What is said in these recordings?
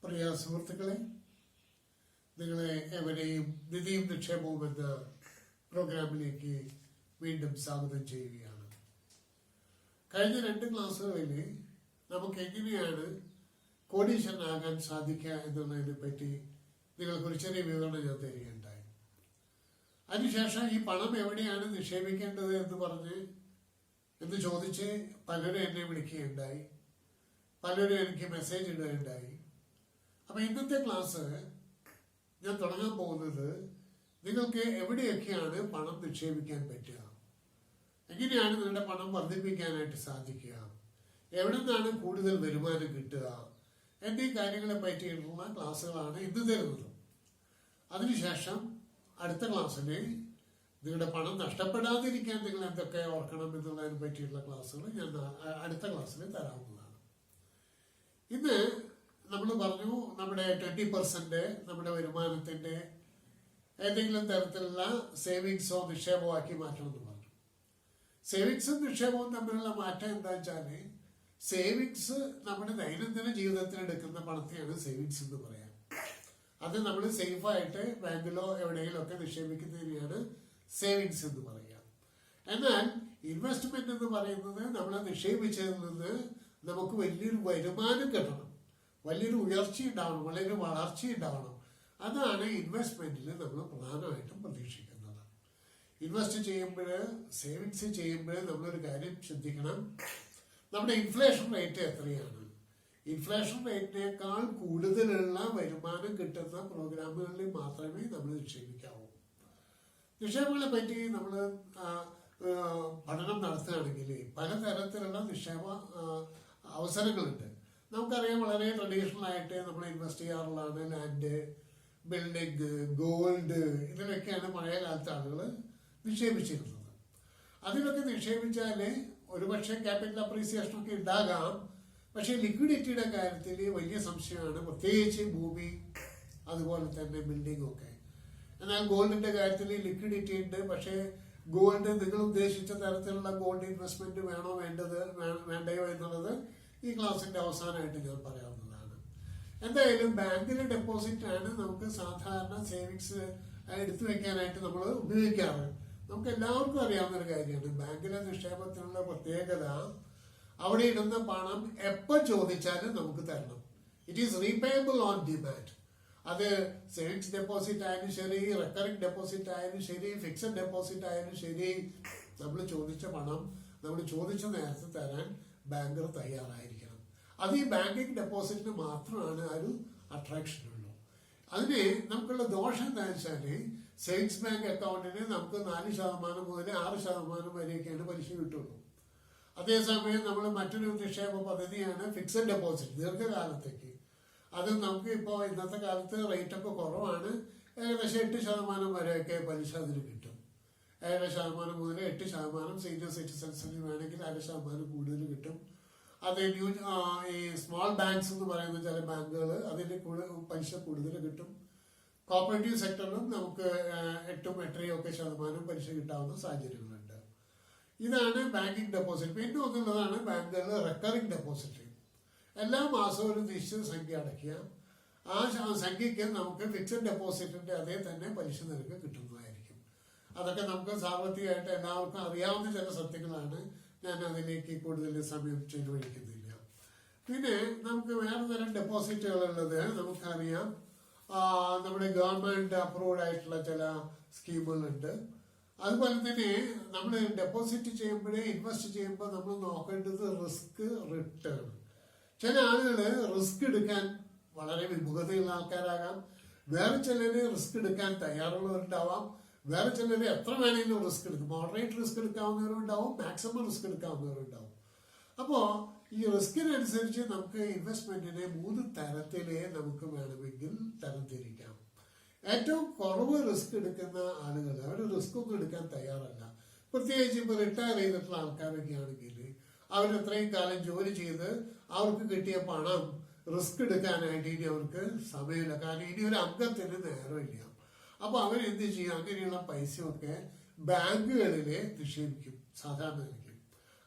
പ്രിയ സുഹൃത്തുക്കളെ, നിങ്ങളെ എവരെയും നിധിയും നിക്ഷേപവും എന്ന പ്രോഗ്രാമിലേക്ക് വീണ്ടും സ്വാഗതം ചെയ്യുകയാണ്. കഴിഞ്ഞ 2 ക്ലാസ്സുകളിൽ നമുക്ക് എങ്ങനെയാണ് കോടീശ്വരനാകാൻ സാധിക്കുക എന്നുള്ളതിനെ പറ്റി നിങ്ങൾക്കൊരു ചെറിയ വിവരണം ഞാൻ തരികയുണ്ടായി. അതിനുശേഷം ഈ പണം എവിടെയാണ് നിക്ഷേപിക്കേണ്ടത് എന്ന് ചോദിച്ച് പലരും എന്നെ വിളിക്കുകയുണ്ടായി, പലരും എനിക്ക് മെസ്സേജ് ഇടുകയുണ്ടായി. അപ്പം ഇന്നത്തെ ക്ലാസ് ഞാൻ തുടങ്ങാൻ പോകുന്നത് നിങ്ങൾക്ക് എവിടെയൊക്കെയാണ് പണം നിക്ഷേപിക്കാൻ പറ്റുക, എങ്ങനെയാണ് നിങ്ങളുടെ പണം വർദ്ധിപ്പിക്കാനായിട്ട് സാധിക്കുക, എവിടെ നിന്നാണ് കൂടുതൽ വരുമാനം കിട്ടുക എന്നീ കാര്യങ്ങളെ പറ്റിയിട്ടുള്ള ക്ലാസ്സുകളാണ് ഇന്ന് തരുന്നത്. അതിനുശേഷം അടുത്ത ക്ലാസ്സിൽ നിങ്ങളുടെ പണം നഷ്ടപ്പെടാതിരിക്കാൻ നിങ്ങൾ എന്തൊക്കെ ഓർക്കണം എന്നുള്ളതിനെ പറ്റിയിട്ടുള്ള ക്ലാസ്സുകൾ ഞാൻ അടുത്ത ക്ലാസ്സിൽ തരാവുന്നതാണ്. ഇന്ന് നമ്മൾ പറഞ്ഞു നമ്മുടെ 20% നമ്മുടെ വരുമാനത്തിന്റെ ഏതെങ്കിലും തരത്തിലുള്ള സേവിങ്സോ നിക്ഷേപമോ ആക്കി മാറ്റണമെന്ന് പറഞ്ഞു. സേവിങ്സും നിക്ഷേപവും തമ്മിലുള്ള മാറ്റം എന്താ വെച്ചാൽ, സേവിങ്സ് നമ്മുടെ ദൈനംദിന ജീവിതത്തിൽ എടുക്കുന്ന പണത്തെയാണ് സേവിങ്സ് എന്ന് പറയാം. അത് നമ്മൾ സേഫായിട്ട് ബാങ്കിലോ എവിടെയെങ്കിലും ഒക്കെ നിക്ഷേപിക്കുന്നതിനെയാണ് സേവിങ്സ് എന്ന് പറയാം. എന്നാൽ ഇൻവെസ്റ്റ്മെന്റ് എന്ന് പറയുന്നത് നമ്മൾ നിക്ഷേപിച്ചതിൽ നിന്ന് നമുക്ക് വലിയൊരു വരുമാനം കിട്ടണം, വലിയൊരു ഉയർച്ച ഉണ്ടാവണം, വലിയൊരു വളർച്ച ഉണ്ടാവണം. അതാണ് ഇൻവെസ്റ്റ്മെന്റിൽ നമ്മൾ പ്രധാനമായിട്ടും പ്രതീക്ഷിക്കുന്നത്. ഇൻവെസ്റ്റ് ചെയ്യുമ്പോൾ, സേവിങ്സ് ചെയ്യുമ്പോൾ നമ്മളൊരു കാര്യം ശ്രദ്ധിക്കണം, നമ്മുടെ ഇൻഫ്ലേഷൻ റേറ്റ് എത്രയാണ്. ഇൻഫ്ലേഷൻ റേറ്റിനേക്കാൾ കൂടുതലുള്ള വരുമാനം കിട്ടുന്ന പ്രോഗ്രാമുകളിൽ മാത്രമേ നമ്മൾ നിക്ഷേപിക്കാവൂ. നിക്ഷേപങ്ങളെ പറ്റി നമ്മൾ പഠനം നടത്തുകയാണെങ്കിൽ പലതരത്തിലുള്ള നിക്ഷേപ അവസരങ്ങളുണ്ട്. നമുക്കറിയാം, വളരെ ട്രഡീഷണൽ ആയിട്ട് നമ്മൾ ഇൻവെസ്റ്റ് ചെയ്യാറുള്ളതാണ് ലാൻഡ്, ബിൽഡിംഗ്, ഗോൾഡ്, ഇതിലൊക്കെയാണ് പഴയ കാലത്ത് ആളുകൾ നിക്ഷേപിച്ചിരുന്നത്. അതിലൊക്കെ നിക്ഷേപിച്ചാൽ ഒരുപക്ഷെ ക്യാപിറ്റൽ അപ്രീസിയേഷൻ ഒക്കെ ഉണ്ടാകാം, പക്ഷെ ലിക്വിഡിറ്റിയുടെ കാര്യത്തിൽ വലിയ സംശയമാണ്, പ്രത്യേകിച്ച് ഭൂമി അതുപോലെ തന്നെ ബിൽഡിംഗ് ഒക്കെ. എന്നാൽ ഗോൾഡിന്റെ കാര്യത്തിൽ ലിക്വിഡിറ്റി ഉണ്ട്, പക്ഷേ ഗോൾഡ് നിങ്ങൾ ഉദ്ദേശിച്ച തരത്തിലുള്ള ഗോൾഡ് ഇൻവെസ്റ്റ്മെന്റ് വേണോ വേണ്ടയോ എന്നുള്ളത് ഈ ക്ലാസിന്റെ അവസാനമായിട്ട് ഞാൻ പറയാവുന്നതാണ്. എന്തായാലും ബാങ്കിലെ ഡെപ്പോസിറ്റ് ആണ് നമുക്ക് സാധാരണ സേവിങ്സ് എടുത്തു വെക്കാനായിട്ട് നമ്മൾ ഉപയോഗിക്കാറ്. നമുക്ക് എല്ലാവർക്കും അറിയാവുന്ന ഒരു കാര്യമാണ് ബാങ്കിലെ നിക്ഷേപത്തിനുള്ള പ്രത്യേകത. അവിടെ ഇടുന്ന പണം എപ്പോൾ ചോദിച്ചാലും നമുക്ക് തരണം. It is repayable on demand. അത് സേവിങ്സ് ഡെപ്പോസിറ്റ് ആയാലും ശരി, റെക്കറിംഗ് ഡെപ്പോസിറ്റ് ആയാലും ശരി, ഫിക്സഡ് ഡെപ്പോസിറ്റ് ആയാലും ശരി, നമ്മൾ ചോദിച്ച പണം നമ്മൾ ചോദിച്ച നേരത്തെ തരാൻ ബാങ്കർ തയ്യാറായിരിക്കണം. അത് ഈ ബാങ്കിങ് ഡെപ്പോസിറ്റിന് മാത്രമാണ് ആ ഒരു അട്രാക്ഷൻ ഉള്ളൂ. അതിന് നമുക്കുള്ള ദോഷം എന്താണെന്ന് വെച്ചാൽ, സേവിങ്സ് ബാങ്ക് അക്കൗണ്ടിന് നമുക്ക് 4% മുതൽ 6% വരെയൊക്കെയാണ് പലിശ കിട്ടുള്ളൂ. അതേസമയം നമ്മൾ മറ്റൊരു നിക്ഷേപ പദ്ധതിയാണ് ഫിക്സഡ് ഡെപ്പോസിറ്റ്, ദീർഘകാലത്തേക്ക്. അത് നമുക്ക് ഇപ്പോൾ ഇന്നത്തെ കാലത്ത് റേറ്റ് ഒക്കെ കുറവാണ്, ഏകദേശം 8% വരെയൊക്കെ പലിശ അതിന് കിട്ടും. 7% മുതൽ 8%, സീനിയർ സിറ്റിസൺസിന് വേണമെങ്കിൽ 1% കൂടുതൽ കിട്ടും. അത് ഈ സ്മോൾ ബാങ്ക്സ് എന്ന് പറയുന്ന ചില ബാങ്കുകൾ അതിന് പലിശ കൂടുതൽ കിട്ടും. കോപ്പറേറ്റീവ് സെക്ടറിലും നമുക്ക് 8-8.5% പലിശ കിട്ടാവുന്ന സാഹചര്യങ്ങളുണ്ട്. ഇതാണ് ബാങ്കിങ് ഡെപ്പോസിറ്റ്. പിന്നെ ഒന്നുള്ളതാണ് ബാങ്കുകളിൽ റെക്കറിംഗ് ഡെപ്പോസിറ്റ്. എല്ലാ മാസവും ഒരു നിശ്ചിത സംഖ്യ അടയ്ക്കുക. ആ സംഖ്യയ്ക്ക് നമുക്ക് ഫിക്സഡ് ഡെപ്പോസിറ്റിന്റെ അതേ തന്നെ പലിശ നിരക്ക് കിട്ടുന്നതായിരിക്കും. അതൊക്കെ നമുക്ക് സാമ്പത്തികമായിട്ട് എല്ലാവർക്കും അറിയാവുന്ന ചില സത്യങ്ങളാണ്. ഞാൻ അതിലേക്ക് കൂടുതൽ സമയം ചെലവഴിക്കുന്നില്ല. പിന്നെ നമുക്ക് വേറെ തരം ഡെപ്പോസിറ്റുകളുള്ളത് നമുക്കറിയാം. നമ്മുടെ ഗവൺമെന്റ് അപ്രൂവ്ഡ് ആയിട്ടുള്ള ചില സ്കീമുകളുണ്ട്. അതുപോലെ തന്നെ നമ്മൾ ഡെപ്പോസിറ്റ് ചെയ്യുമ്പോഴേ, ഇൻവെസ്റ്റ് ചെയ്യുമ്പോൾ നമ്മൾ നോക്കേണ്ടത് റിസ്ക് റിട്ടേൺ. ചില ആളുകൾ റിസ്ക് എടുക്കാൻ വളരെ വിമുഖതയുള്ള ആൾക്കാരാകാം, വേറെ ചിലര് റിസ്ക് എടുക്കാൻ തയ്യാറുള്ളവരുണ്ടാവാം, വേറെ ചിലര് എത്ര വേണമെങ്കിലും റിസ്ക് എടുക്കും. മോഡറേറ്റ് റിസ്ക് എടുക്കാവുന്നവരുണ്ടാവും, മാക്സിമം റിസ്ക് എടുക്കാവുന്നവരുണ്ടാവും. അപ്പോൾ ഈ റിസ്കിനനുസരിച്ച് നമുക്ക് ഇൻവെസ്റ്റ്മെന്റിനെ 3 തരത്തിലേ നമുക്ക് വേണമെങ്കിൽ തരംതിരിക്കാം. ഏറ്റവും കുറവ് റിസ്ക് എടുക്കുന്ന ആളുകൾ, അവർ റിസ്ക് ഒന്നും എടുക്കാൻ തയ്യാറല്ല. പ്രത്യേകിച്ച് ഇപ്പോൾ റിട്ടയർ ചെയ്തിട്ടുള്ള ആൾക്കാരൊക്കെ ആണെങ്കിൽ അവർ എത്രയും കാലം ജോലി ചെയ്ത് അവർക്ക് കിട്ടിയ പണം റിസ്ക് എടുക്കാനായിട്ട് ഇനി അവർക്ക് സമയമില്ല. കാരണം ഇനി ഒരു അംഗത്തിന് നേരമില്ല. അപ്പൊ അവരെന്ത് ചെയ്യും? അങ്ങനെയുള്ള പൈസയൊക്കെ ബാങ്കുകളിൽ നിക്ഷേപിക്കും സാധാരണ.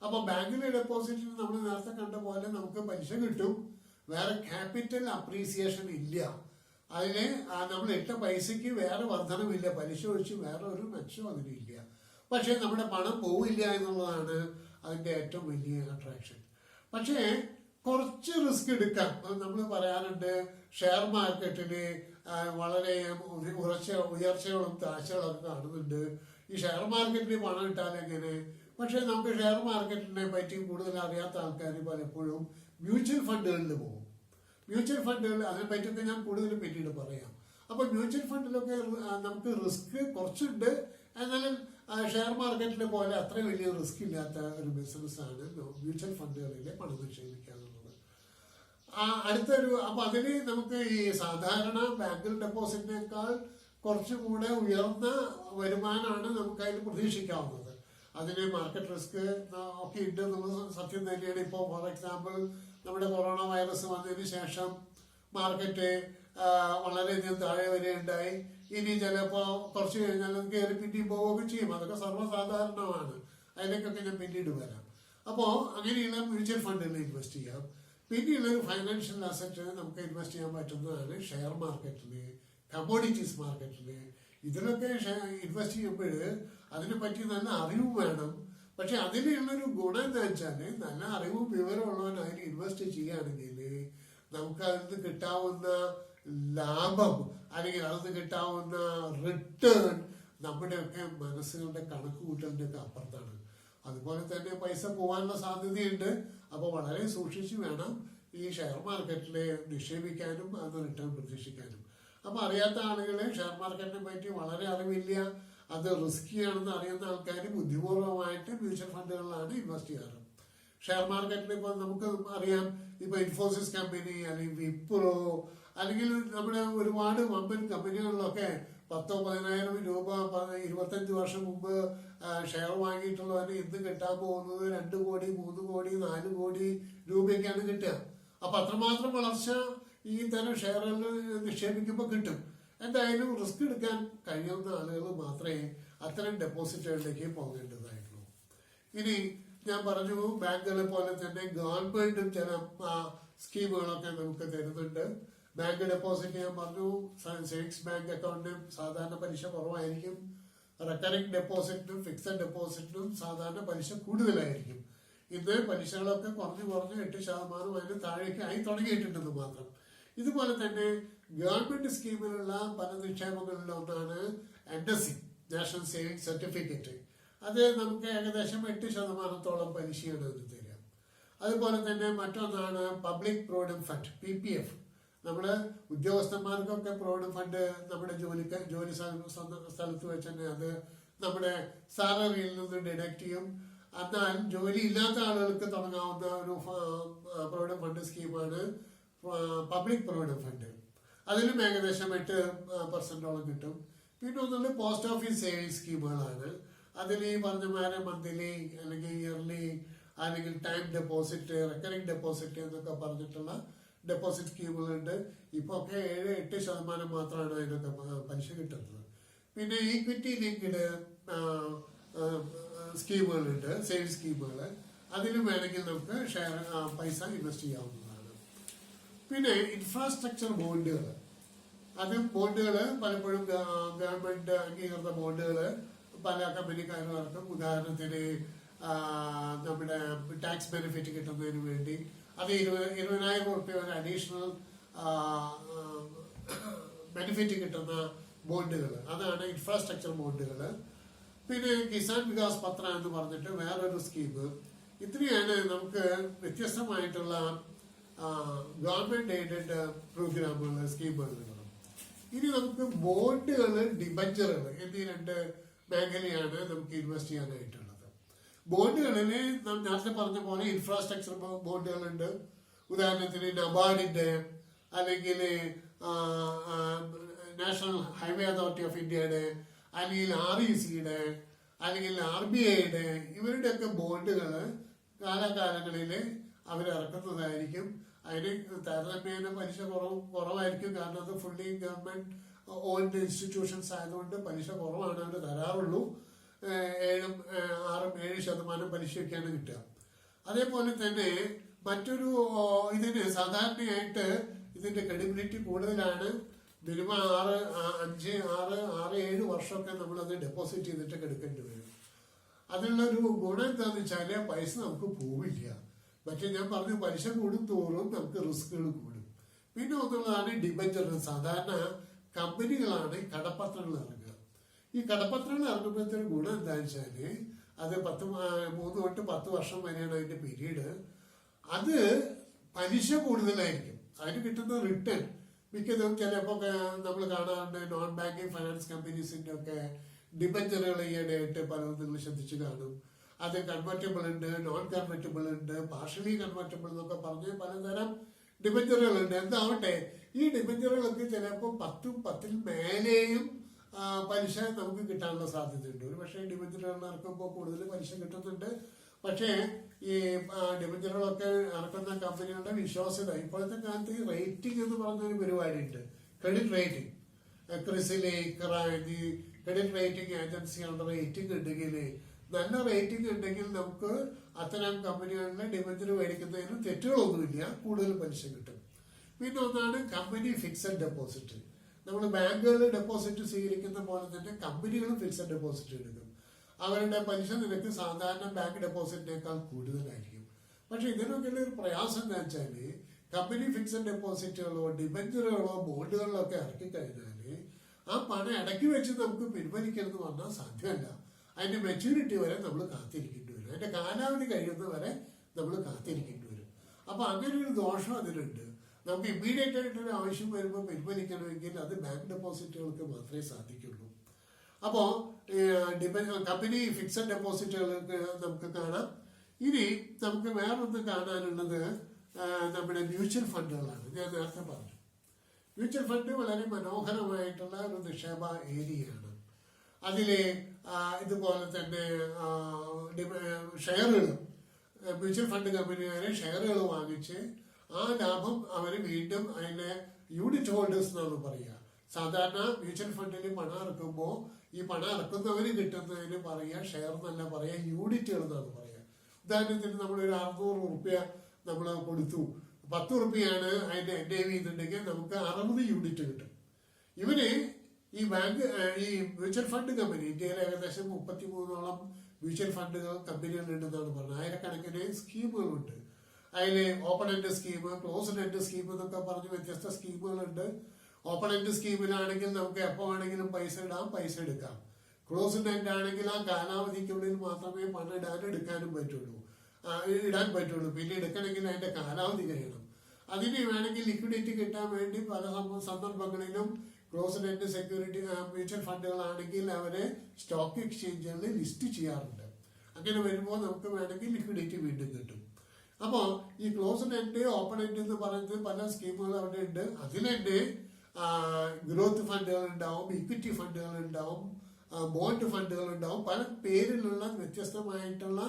അപ്പൊ ബാങ്കിലെ ഡെപ്പോസിറ്റിന് നമ്മൾ നേരത്തെ കണ്ട പോലെ നമുക്ക് പലിശ കിട്ടും, വേറെ ക്യാപിറ്റൽ അപ്രീസിയേഷൻ ഇല്ല. അതിന് നമ്മൾ ഇട്ട പൈസയ്ക്ക് വേറെ വർധനമില്ല, പലിശ ഒഴിച്ച് വേറെ ഒരു മെച്ചം അതിനില്ല. പക്ഷേ നമ്മുടെ പണം പോവില്ല എന്നുള്ളതാണ് അതിൻ്റെ ഏറ്റവും വലിയ അട്രാക്ഷൻ. പക്ഷേ കുറച്ച് റിസ്ക് എടുക്കാം. നമ്മൾ പറയാറുണ്ട് ഷെയർ മാർക്കറ്റിൽ വളരെ ഉയർച്ചകളും താഴ്ചകളും ഒക്കെ കാണുന്നുണ്ട്. ഈ ഷെയർ മാർക്കറ്റിൽ പണം ഇട്ടാൽ എങ്ങനെ? പക്ഷേ നമുക്ക് ഷെയർ മാർക്കറ്റിനെ പറ്റി കൂടുതൽ അറിയാത്ത ആൾക്കാർ പലപ്പോഴും മ്യൂച്വൽ ഫണ്ടുകളിൽ പോകും. മ്യൂച്വൽ ഫണ്ടുകൾ അതിനെപ്പറ്റിയൊക്കെ ഞാൻ കൂടുതൽ പിന്നീട് പറയാം. അപ്പോൾ മ്യൂച്വൽ ഫണ്ടിലൊക്കെ നമുക്ക് റിസ്ക് കുറച്ചുണ്ട്, എന്നാലും ഷെയർ മാർക്കറ്റിലെ പോലെ അത്ര വലിയ റിസ്ക് ഇല്ലാത്ത ഒരു ബിസിനസ്സാണ് മ്യൂച്വൽ ഫണ്ടുകളിലെ പണം നിക്ഷേപിക്കുക എന്നുള്ളത്. അപ്പൊ അതിന് നമുക്ക് ഈ സാധാരണ ബാങ്കിൽ ഡെപ്പോസിറ്റിനേക്കാൾ കുറച്ചുകൂടെ ഉയർന്ന വരുമാനമാണ് നമുക്ക് അതിൽ പ്രതീക്ഷിക്കാവുന്നത്. അതിന് മാർക്കറ്റ് റിസ്ക് ഒക്കെ ഉണ്ട് എന്നുള്ളത് സത്യം തന്നെയാണ്. ഇപ്പോൾ ഫോർ എക്സാമ്പിൾ നമ്മുടെ കൊറോണ വൈറസ് വന്നതിന് ശേഷം മാർക്കറ്റ് വളരെയധികം താഴെ വരികയുണ്ടായി. ഇനി ചിലപ്പോൾ കുറച്ച് കഴിഞ്ഞാൽ കയറി പിന്നെയും പോവുകയൊക്കെ ചെയ്യും. അതൊക്കെ സർവ്വസാധാരണമാണ്. അതിലേക്കൊക്കെ ഞാൻ പിന്നീട് വരാം. അപ്പോൾ അങ്ങനെയുള്ള മ്യൂച്വൽ ഫണ്ടുകളിൽ ഇൻവെസ്റ്റ് ചെയ്യാം. പിന്നെയുള്ളൊരു ഫൈനാൻഷ്യൽ അസറ്റ് നമുക്ക് ഇൻവെസ്റ്റ് ചെയ്യാൻ പറ്റുന്നതാണ് ഷെയർ മാർക്കറ്റിൽ, കമോഡിറ്റീസ് മാർക്കറ്റിൽ. ഇതിലൊക്കെ ഇൻവെസ്റ്റ് ചെയ്യുമ്പോൾ അതിനെ പറ്റി നല്ല അറിവ് വേണം. പക്ഷെ അതിനുള്ളൊരു ഗുണം എന്താ വെച്ചാൽ നല്ല അറിവും വിവരമുള്ളവൻ അതിന് ഇൻവെസ്റ്റ് ചെയ്യുകയാണെങ്കിൽ നമുക്ക് അതിന് കിട്ടാവുന്ന ലാഭം അല്ലെങ്കിൽ അതിന് കിട്ടാവുന്ന റിട്ടേൺ നമ്മുടെയൊക്കെ മനസ്സുകളുടെ കണക്ക് കൂട്ടലിൻ്റെ ഒക്കെ അപ്പുറത്താണ്. അതുപോലെ തന്നെ പൈസ പോകാനുള്ള സാധ്യതയുണ്ട്. അപ്പോൾ വളരെ സൂക്ഷിച്ച് വേണം ഈ ഷെയർ മാർക്കറ്റിൽ നിക്ഷേപിക്കാനും അത് റിട്ടേൺ പ്രതീക്ഷിക്കാനും. അപ്പോൾ അറിയാത്ത ആളുകൾ ഷെയർ മാർക്കറ്റിനെ പറ്റി വളരെ അറിവില്ല, അത് റിസ്കിയാണെന്ന് അറിയുന്ന ആൾക്കാർ ബുദ്ധിപൂർവമായിട്ട് മ്യൂച്വൽ ഫണ്ടുകളിലാണ് ഇൻവെസ്റ്റ് ചെയ്യാറ്. ഷെയർ മാർക്കറ്റിൽ ഇപ്പോൾ നമുക്ക് അറിയാം, ഇപ്പോൾ ഇൻഫോസിസ് കമ്പനി അല്ലെങ്കിൽ വിപ്രോ അല്ലെങ്കിൽ നമ്മുടെ ഒരുപാട് വമ്പൻ കമ്പനികളിലൊക്കെ 10,000-10,000 രൂപ 25 വർഷം മുമ്പ് ഷെയർ വാങ്ങിയിട്ടുള്ളവന് ഇന്ന് കിട്ടാൻ പോകുന്നത് 2 കോടി 3 കോടി 4 കോടി രൂപയൊക്കെയാണ് കിട്ടുക. അപ്പൊ അത്രമാത്രം വളർച്ച ഈ തരം ഷെയറുകളിൽ നിക്ഷേപിക്കുമ്പോൾ കിട്ടും. എന്തായാലും റിസ്ക് എടുക്കാൻ കഴിയുന്ന ആളുകൾ മാത്രമേ അത്തരം ഡെപ്പോസിറ്റുകളിലേക്ക് പോകേണ്ടതായിട്ടുള്ളൂ. ഇനി ഞാൻ പറഞ്ഞു, ബാങ്കുകളെ പോലെ തന്നെ ഗവൺമെന്റും ചില സ്കീമുകളൊക്കെ നമുക്ക് തരുന്നുണ്ട്. ബാങ്ക് ഡെപ്പോസിറ്റ് ഞാൻ പറഞ്ഞു, സേവിങ്സ് ബാങ്ക് അക്കൗണ്ടിനും സാധാരണ പലിശ കുറവായിരിക്കും. റെക്കറിംഗ് ഡെപ്പോസിറ്റിനും ഫിക്സഡ് ഡെപ്പോസിറ്റിനും സാധാരണ പലിശ കൂടുതലായിരിക്കും. ഇന്ന് പലിശകളൊക്കെ കുറഞ്ഞ് 8% അതിന് താഴേക്ക് ആയി തുടങ്ങിയിട്ടുണ്ടെന്ന് മാത്രം. ഇതുപോലെ തന്നെ ഗവൺമെന്റ് സ്കീമിലുള്ള പല നിക്ഷേപങ്ങളിലും ഒന്നാണ് NSC, നാഷണൽ സേവിംഗ് സർട്ടിഫിക്കറ്റ്. അത് നമുക്ക് ഏകദേശം 8% പലിശയാണ് അത് തരിക. അതുപോലെ തന്നെ മറ്റൊന്നാണ് പബ്ലിക് പ്രൊവിഡന്റ് ഫണ്ട്, PPF. നമ്മുടെ ഉദ്യോഗസ്ഥന്മാർക്കൊക്കെ പ്രൊവിഡന്റ് ഫണ്ട് നമ്മുടെ ജോലി സ്ഥലത്ത് വെച്ച് തന്നെ അത് നമ്മുടെ സാലറിയിൽ നിന്ന് ഡിഡക്ട് ചെയ്യും. എന്നാൽ ജോലി ഇല്ലാത്ത ആളുകൾക്ക് തുടങ്ങാവുന്ന ഒരു പ്രൊവിഡന്റ് ഫണ്ട് സ്കീമാണ് പബ്ലിക് പ്രൊവിഡന്റ് ഫണ്ട്. അതിലും ഏകദേശം 8% കിട്ടും. പിന്നെ ഒന്നുള്ളത് പോസ്റ്റ് ഓഫീസ് സേവിംഗ് സ്കീമുകളാണ്. അതിൽ ഈ പറഞ്ഞമാരെ മന്ത്ലി അല്ലെങ്കിൽ ഇയർലി അല്ലെങ്കിൽ ടൈം ഡെപ്പോസിറ്റ്, റെക്കറിംഗ് ഡെപ്പോസിറ്റ് എന്നൊക്കെ പറഞ്ഞിട്ടുള്ള ഡെപ്പോസിറ്റ് സ്കീമുകളുണ്ട്. ഇപ്പോൾ ഒക്കെ 7-8% മാത്രമാണ് അതിനൊക്കെ പലിശ കിട്ടുന്നത്. പിന്നെ ഈക്വിറ്റി ലിങ്ക്ഡ് സ്കീമുകളുണ്ട്, സേവിംഗ് സ്കീമുകൾ. അതിലും വേണമെങ്കിൽ നമുക്ക് പൈസ ഇൻവെസ്റ്റ് ചെയ്യാവുന്നതാണ്. പിന്നെ ഇൻഫ്രാസ്ട്രക്ചർ ബോണ്ടുകൾ, അത് ബോണ്ടുകൾ പലപ്പോഴും ഗവൺമെന്റ് അംഗീകൃത ബോണ്ടുകൾ പല കമ്പനിക്കാരും ഇറക്കും. ഉദാഹരണത്തിന് നമ്മുടെ ടാക്സ് ബെനിഫിറ്റ് കിട്ടുന്നതിന് വേണ്ടി അത് 20,000 രൂപ വരെ അഡീഷണൽ ബെനിഫിറ്റ് കിട്ടുന്ന ബോണ്ടുകൾ, അതാണ് ഇൻഫ്രാസ്ട്രക്ചർ ബോണ്ടുകൾ. പിന്നെ കിസാൻ വികാസ് പത്ര എന്ന് പറഞ്ഞിട്ട് വേറൊരു സ്കീം. ഇത്രയാണ് നമുക്ക് വ്യത്യസ്തമായിട്ടുള്ള ഗവൺമെന്റ് എയ്ഡഡ് പ്രോഗ്രാമുകൾ, സ്കീമുകൾ. ഇനി നമുക്ക് ബോണ്ടുകൾ, ഡിബഞ്ചറുകൾ എന്നീ 2 മേഖലയാണ് നമുക്ക് ഇൻവെസ്റ്റ് ചെയ്യാനായിട്ടുള്ളത്. ബോണ്ടുകളിൽ നേരത്തെ പറഞ്ഞ പോലെ ഇൻഫ്രാസ്ട്രക്ചർ ബോണ്ടുകളുണ്ട്. ഉദാഹരണത്തിന് നബാർഡിന്റെ അല്ലെങ്കിൽ നാഷണൽ ഹൈവേ അതോറിറ്റി ഓഫ് ഇന്ത്യയുടെ അല്ലെങ്കിൽ RECയുടെ അല്ലെങ്കിൽ RBIയുടെ ഇവരുടെയൊക്കെ ബോണ്ടുകൾ കാലാകാലങ്ങളിൽ അവരിറക്കുന്നതായിരിക്കും. അതിന് താരതമ്യേന പലിശ കുറവായിരിക്കും. കാരണം അത് ഫുള്ളി ഗവൺമെന്റ് ഓൺഡ് ഇൻസ്റ്റിറ്റ്യൂഷൻസ് ആയതുകൊണ്ട് പലിശ കുറവാണ് അവർ തരാറുള്ളൂ. 7-6-7% പലിശയൊക്കെയാണ് കിട്ടുക. അതേപോലെ തന്നെ മറ്റൊരു ഇതിന് സാധാരണയായിട്ട് ഇതിന്റെ ക്രെഡിബിലിറ്റി കൂടുതലാണ്. മിനിമം 6, 7 വർഷമൊക്കെ നമ്മളത് ഡെപ്പോസിറ്റ് ചെയ്തിട്ടൊക്കെ എടുക്കേണ്ടി വരും. അതിനുള്ളൊരു ഗുണം എന്താന്ന് വെച്ചാല് പൈസ നമുക്ക് പോവില്ല. മറ്റേ ഞാൻ പറഞ്ഞു പലിശ കൂടും തോറും നമുക്ക് റിസ്കുകൾ കൂടും. പിന്നെ ഒന്നുള്ളതാണ് ഡിബഞ്ചർ. സാധാരണ കമ്പനികളാണ് കടപ്പത്രങ്ങൾ ഇറങ്ങുക. ഈ കടപ്പത്രങ്ങൾ ഇറങ്ങുമ്പോഴത്തെ ഗുണം എന്താണെന്ന് വെച്ചാല് അത് 3 തൊട്ട് 10 വർഷം വരെയാണ് അതിന്റെ പീരീഡ്. അത് പലിശ കൂടുതലായിരിക്കും. അതിന് കിട്ടുന്ന റിട്ടേൺ മിക്കതും ചിലപ്പോൾ നമ്മൾ കാണാറുണ്ട്. നോൺ ബാങ്കിങ് ഫൈനാൻസ് കമ്പനീസിന്റെ ഒക്കെ ഡിബഞ്ചറുകൾ ഈയിടെയായിട്ട് പലതും നിങ്ങൾ ശ്രദ്ധിച്ചു കാണും. അത് കൺവെർട്ടബിൾ ഉണ്ട്, നോൺ കൺവെർട്ടബിൾ ഉണ്ട്, പാർഷ്യലി കൺവെർട്ടബിൾ എന്നൊക്കെ പറഞ്ഞ് പലതരം ഡിബഞ്ചറുകളുണ്ട്. എന്താവട്ടെ, ഈ ഡിബഞ്ചറുകളൊക്കെ ചിലപ്പോൾ 10 മേലെയും പലിശ നമുക്ക് കിട്ടാനുള്ള സാധ്യതയുണ്ട്. ഒരു പക്ഷേ ഡിബഞ്ചറുകൾ ഇറക്കുമ്പോൾ കൂടുതൽ പലിശ കിട്ടുന്നുണ്ട്. പക്ഷേ ഈ ഡിബഞ്ചറുകളൊക്കെ ഇറക്കുന്ന കമ്പനികളുടെ വിശ്വാസ്യത, ഇപ്പോഴത്തെ കാലത്ത് ഈ റേറ്റിംഗ് എന്ന് പറഞ്ഞൊരു പരിപാടിയുണ്ട്. ക്രെഡിറ്റ് റേറ്റിംഗ്, ക്രിസിലെ ക്രെഡിറ്റ് റേറ്റിംഗ് ഏജൻസികളുടെ റേറ്റിംഗ് ഉണ്ടെങ്കിൽ, നല്ല റേറ്റിംഗ് ഉണ്ടെങ്കിൽ നമുക്ക് അത്തരം കമ്പനികളിലെ ഡിബഞ്ചർ മേടിക്കുന്നതിന് തെറ്റുകളൊന്നുമില്ല, കൂടുതൽ പലിശ കിട്ടും. പിന്നെ ഒന്നാണ് കമ്പനി ഫിക്സഡ് ഡെപ്പോസിറ്റ്. നമ്മൾ ബാങ്കുകളിൽ ഡെപ്പോസിറ്റ് സ്വീകരിക്കുന്ന പോലെ തന്നെ കമ്പനികളും ഫിക്സഡ് ഡെപ്പോസിറ്റ് എടുക്കും. അവരുടെ പലിശ നിരക്ക് സാധാരണ ബാങ്ക് ഡെപ്പോസിറ്റിനേക്കാൾ കൂടുതലായിരിക്കും. പക്ഷെ ഇതിനൊക്കെയുള്ള ഒരു പ്രയാസം എന്താ വെച്ചാൽ കമ്പനി ഫിക്സഡ് ഡെപ്പോസിറ്റുകളോ ഡിബഞ്ചറുകളോ ബോണ്ടുകളിലോ ഒക്കെ ഇറക്കി കഴിഞ്ഞാൽ ആ പണം ഇടയ്ക്ക് വെച്ച് നമുക്ക് പിൻവലിക്കണമെന്ന് പറഞ്ഞാൽ സാധ്യമല്ല. അതിന്റെ മെച്യൂരിറ്റി വരെ നമ്മൾ കാത്തിരിക്കേണ്ടി വരും. അതിന്റെ കാലാവധി കഴിയുന്ന വരെ നമ്മൾ കാത്തിരിക്കേണ്ടി വരും. അപ്പൊ അങ്ങനെ ഒരു ദോഷം അതിനുണ്ട്. നമുക്ക് ഇമ്മീഡിയറ്റ് ആയിട്ടൊരു ആവശ്യം വരുമ്പോൾ പിൻവലിക്കണമെങ്കിൽ അത് ബാങ്ക് ഡെപ്പോസിറ്റുകൾക്ക് മാത്രമേ സാധിക്കുള്ളൂ. അപ്പോ കമ്പനി ഫിക്സഡ് ഡെപ്പോസിറ്റുകൾക്ക് നമുക്ക് കാണാം. ഇനി നമുക്ക് വേറൊന്ന് കാണാനുള്ളത് നമ്മുടെ മ്യൂച്വൽ ഫണ്ടുകളാണ്. ഞാൻ നേരത്തെ പറഞ്ഞു, മ്യൂച്വൽ ഫണ്ട് വളരെ മനോഹരമായിട്ടുള്ള ഒരു നിക്ഷേപ ഏരിയയാണ്. അതിലെ ഇതുപോലെ തന്നെ ഷെയറുകൾ, മ്യൂച്വൽ ഫണ്ട് കമ്പനികാരെ ഷെയറുകൾ വാങ്ങിച്ച് ആ ലാഭം അവർ വീണ്ടും അതിന്റെ യൂണിറ്റ് ഹോൾഡേഴ്സ് എന്നാണ് പറയുക. സാധാരണ മ്യൂച്വൽ ഫണ്ടിൽ പണം ഇറക്കുമ്പോൾ ഈ പണം ഇറക്കുന്നവര് കിട്ടുന്നതിന് പറയുക ഷെയർ എന്നല്ല പറയുക, യൂണിറ്റുകൾ എന്നാണ് പറയുക. ഉദാഹരണത്തിന് നമ്മളൊരു 600 റുപ്യ നമ്മൾ കൊടുത്തു, 10 റുപ്യാണ് അതിന്റെ NAV എന്നുണ്ടെങ്കിൽ നമുക്ക് 60 യൂണിറ്റ് കിട്ടും. ഇവര് ഈ ബാങ്ക് ഈ മ്യൂച്വൽ ഫണ്ട് കമ്പനി, ഇന്ത്യയിൽ ഏകദേശം 33ഓളം മ്യൂച്വൽ ഫണ്ടുകൾ കമ്പനികളുണ്ടെന്നാണ് പറഞ്ഞത്. ആയിരക്കണക്കിന് സ്കീമുകളുണ്ട്. അതില് open end scheme, closed end scheme എന്നൊക്കെ പറഞ്ഞ് വ്യത്യസ്ത സ്കീമുകളുണ്ട്. ഓപ്പൺ എൻഡ് സ്കീമിലാണെങ്കിൽ നമുക്ക് എപ്പോ വേണമെങ്കിലും പൈസ ഇടാം, പൈസ എടുക്കാം. ക്ലോസ്ഡ് എൻഡ് ആണെങ്കിൽ ആ കാലാവധിക്കുള്ളിൽ മാത്രമേ പണം എടുക്കാനും പറ്റുള്ളൂ, ഇടാൻ പറ്റുള്ളൂ. പിന്നെ എടുക്കണമെങ്കിൽ അതിന്റെ കാലാവധി കഴിയണം. അതിന് വേണമെങ്കിൽ ലിക്വിഡിറ്റി കിട്ടാൻ വേണ്ടി പല സന്ദർഭങ്ങളിലും ക്ലോസ്ഡ് എൻഡ് സെക്യൂരിറ്റി മ്യൂച്വൽ ഫണ്ടുകളാണെങ്കിൽ അവരെ സ്റ്റോക്ക് എക്സ്ചേഞ്ചുകളിൽ ലിസ്റ്റ് ചെയ്യാറുണ്ട്. അങ്ങനെ വരുമ്പോൾ നമുക്ക് വേണമെങ്കിൽ ലിക്വിഡിറ്റി വീണ്ടും കിട്ടും. അപ്പോൾ ഈ ക്ലോസ്ഡ് എൻഡ്, ഓപ്പൺ എൻഡ് എന്ന് പറയുന്നത് പല സ്കീമുകൾ അവിടെ ഉണ്ട്. അതിലെന്നെ ഗ്രോത്ത് ഫണ്ടുകൾ ഉണ്ടാവും, ഇക്വിറ്റി ഫണ്ടുകൾ ഉണ്ടാവും, ബോണ്ട് ഫണ്ടുകൾ ഉണ്ടാവും, പല പേരിലുള്ള വ്യത്യസ്തമായിട്ടുള്ള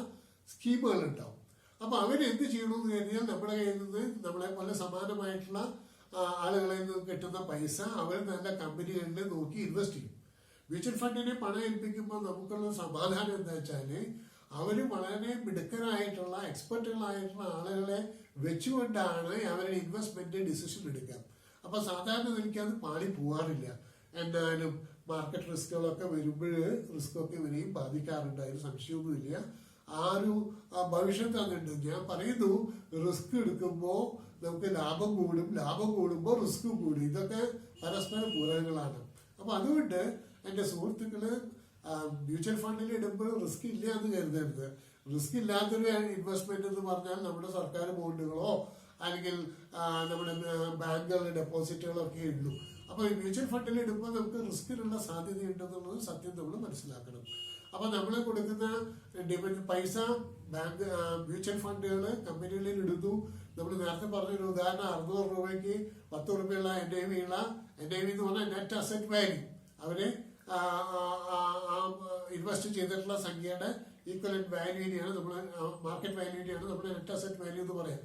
സ്കീമുകൾ ഉണ്ടാവും. അപ്പൊ അവരെന്ത് ചെയ്യണമെന്ന് കഴിഞ്ഞാൽ നമ്മുടെ കയ്യിൽ നിന്ന് നമ്മളെ പോലെ സമാനമായിട്ടുള്ള ആളുകളിൽ നിന്ന് കിട്ടുന്ന പൈസ അവർ നല്ല കമ്പനികളിൽ നോക്കി ഇൻവെസ്റ്റ് ചെയ്യും. മ്യൂച്വൽ ഫണ്ടിനെ പണം ഏൽപ്പിക്കുമ്പോൾ നമുക്കുള്ള സമാധാനം എന്താ വെച്ചാല് അവര് വളരെ മിടുക്കരായിട്ടുള്ള എക്സ്പെർട്ടുകളായിട്ടുള്ള ആളുകളെ വെച്ചുകൊണ്ടാണ് അവരുടെ ഇൻവെസ്റ്റ്മെന്റ് ഡിസിഷൻ എടുക്കുക. അപ്പൊ സാധാരണ എനിക്കത് പാടി പോവാറില്ല. എന്നാലും മാർക്കറ്റ് റിസ്കുകളൊക്കെ വരുമ്പോൾ റിസ്കൊക്കെ ഇവരെയും ബാധിക്കാറുണ്ട്, അതിന് സംശയമൊന്നുമില്ല. ആ ഒരു ഭവിഷ്യത്ത് അതുണ്ട്. ഞാൻ പറയുന്നു, റിസ്ക് എടുക്കുമ്പോൾ നമുക്ക് ലാഭം കൂടും, ലാഭം കൂടുമ്പോൾ റിസ്ക് കൂടും. ഇതൊക്കെ പരസ്പര പൂരകങ്ങളാണ്. അപ്പൊ അതുകൊണ്ട് എന്റെ സുഹൃത്തുക്കള് മ്യൂച്വൽ ഫണ്ടിൽ ഇടുമ്പോൾ റിസ്ക് ഇല്ല എന്ന് കരുതരുത്. റിസ്ക് ഇല്ലാത്തൊരു ഇൻവെസ്റ്റ്മെന്റ് എന്ന് പറഞ്ഞാൽ നമ്മുടെ സർക്കാർ ബോണ്ടുകളോ അല്ലെങ്കിൽ നമ്മുടെ ബാങ്കുകളുടെ ഡെപ്പോസിറ്റുകളോ ഒക്കെ ഉള്ളൂ. അപ്പൊ ഈ മ്യൂച്വൽ ഫണ്ടിൽ ഇടുമ്പോൾ നമുക്ക് റിസ്കിനുള്ള സാധ്യതയുണ്ടെന്നുള്ളത് സത്യം നമ്മൾ മനസ്സിലാക്കണം. അപ്പൊ നമ്മൾ കൊടുക്കുന്ന പൈസ ബാങ്ക് മ്യൂച്വൽ ഫണ്ടുകൾ കമ്പനികളിൽ ഇടുന്നു. നമ്മൾ നേരത്തെ പറഞ്ഞൊരു ഉദാഹരണം, 600 രൂപയ്ക്ക് 10 രൂപയുള്ള NAV എന്ന് പറഞ്ഞാൽ നെറ്റ് അസറ്റ് വാല്യൂ, അവര് ഇൻവെസ്റ്റ് ചെയ്തിട്ടുള്ള സംഖ്യയുടെ ഈക്വലന്റ് വാല്യൂവിനെയാണ് നമ്മൾ, മാർക്കറ്റ് വാല്യൂവിനെയാണ് നമ്മൾ നെറ്റ് അസറ്റ് വാല്യൂ എന്ന് പറയാം.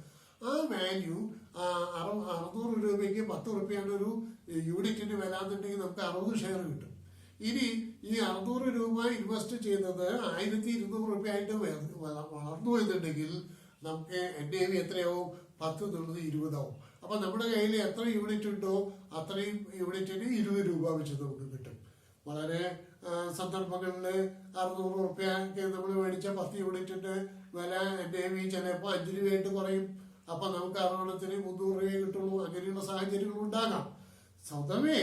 ആ വാല്യൂ 600 രൂപയ്ക്ക് 10 രൂപയാണ് ഒരു യൂണിറ്റിന് വില എന്നുണ്ടെങ്കിൽ നമുക്ക് 60 ഷെയർ കിട്ടും. ഇനി ഈ 600 രൂപ ഇൻവെസ്റ്റ് ചെയ്തത് 1200 രൂപയായിട്ട് വളർന്നു എന്നുണ്ടെങ്കിൽ നമുക്ക് NAV എത്രയാവും? 10 എന്നുള്ളത് 20 ആവും. അപ്പൊ നമ്മുടെ കയ്യിൽ എത്ര യൂണിറ്റ് ഉണ്ടോ അത്രയും യൂണിറ്റിന് 20 രൂപ വെച്ച് നമുക്ക് കിട്ടും. വളരെ സന്ദർഭങ്ങളിൽ 600 റുപ്യക്ക് നമ്മൾ മേടിച്ച 10 യൂണിറ്റിന്റെ വില NAV ചിലപ്പോൾ 5 രൂപയായിട്ട് കുറയും. അപ്പൊ നമുക്ക് 6 300 രൂപയെ കിട്ടുള്ളൂ. അങ്ങനെയുള്ള സാഹചര്യങ്ങൾ ഉണ്ടാകാം. സ്വതവേ